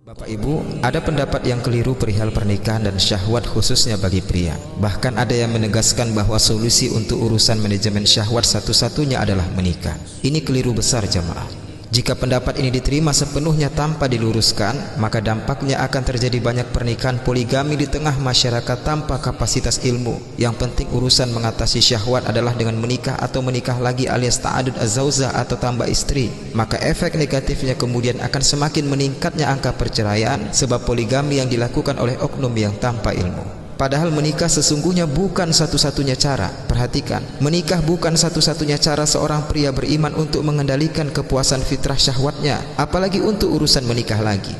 Bapak Ibu, ada pendapat yang keliru perihal pernikahan dan syahwat khususnya bagi pria. Bahkan ada yang menegaskan bahwa solusi untuk urusan manajemen syahwat satu-satunya adalah menikah. Ini keliru besar jamaah. Jika pendapat ini diterima sepenuhnya tanpa diluruskan, maka dampaknya akan terjadi banyak pernikahan poligami di tengah masyarakat tanpa kapasitas ilmu. Yang penting urusan mengatasi syahwat adalah dengan menikah atau menikah lagi alias ta'adud az-zauzah atau tambah istri. Maka efek negatifnya kemudian akan semakin meningkatnya angka perceraian sebab poligami yang dilakukan oleh oknum yang tanpa ilmu. Padahal menikah sesungguhnya bukan satu-satunya cara. Perhatikan, menikah bukan satu-satunya cara seorang pria beriman untuk mengendalikan kepuasan fitrah syahwatnya, apalagi untuk urusan menikah lagi.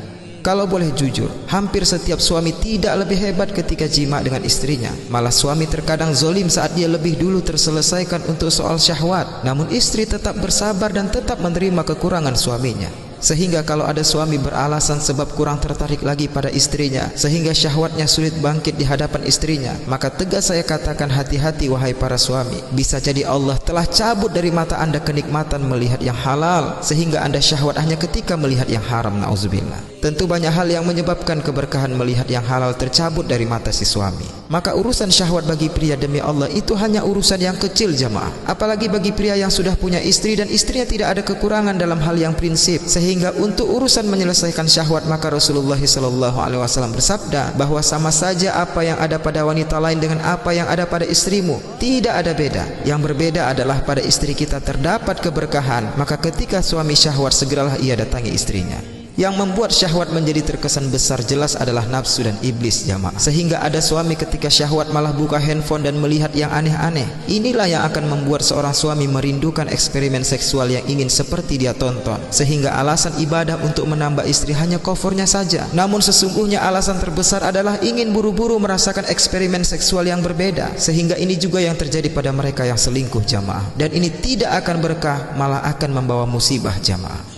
Kalau boleh jujur, hampir setiap suami tidak lebih hebat ketika jima dengan istrinya. Malah suami terkadang zolim saat dia lebih dulu terselesaikan untuk soal syahwat. Namun istri tetap bersabar dan tetap menerima kekurangan suaminya. Sehingga kalau ada suami beralasan sebab kurang tertarik lagi pada istrinya, sehingga syahwatnya sulit bangkit di hadapan istrinya, maka tegas saya katakan hati-hati wahai para suami. Bisa jadi Allah telah cabut dari mata anda kenikmatan melihat yang halal, sehingga anda syahwat hanya ketika melihat yang haram, na'udzubillah. Tentu banyak hal yang menyebabkan keberkahan melihat yang halal tercabut dari mata si suami. Maka urusan syahwat bagi pria demi Allah itu hanya urusan yang kecil jamaah. Apalagi bagi pria yang sudah punya istri dan istrinya tidak ada kekurangan dalam hal yang prinsip, sehingga untuk urusan menyelesaikan syahwat maka Rasulullah SAW bersabda bahwa sama saja apa yang ada pada wanita lain dengan apa yang ada pada istrimu, tidak ada beda. Yang berbeda adalah pada istri kita terdapat keberkahan, maka ketika suami syahwat segeralah ia datangi istrinya. Yang membuat syahwat menjadi terkesan besar jelas adalah nafsu dan iblis jamaah. Sehingga ada suami ketika syahwat malah buka handphone dan melihat yang aneh-aneh. Inilah yang akan membuat seorang suami merindukan eksperimen seksual yang ingin seperti dia tonton. Sehingga alasan ibadah untuk menambah istri hanya covernya saja. Namun sesungguhnya alasan terbesar adalah ingin buru-buru merasakan eksperimen seksual yang berbeda. Sehingga ini juga yang terjadi pada mereka yang selingkuh jamaah. Dan ini tidak akan berkah, malah akan membawa musibah jamaah.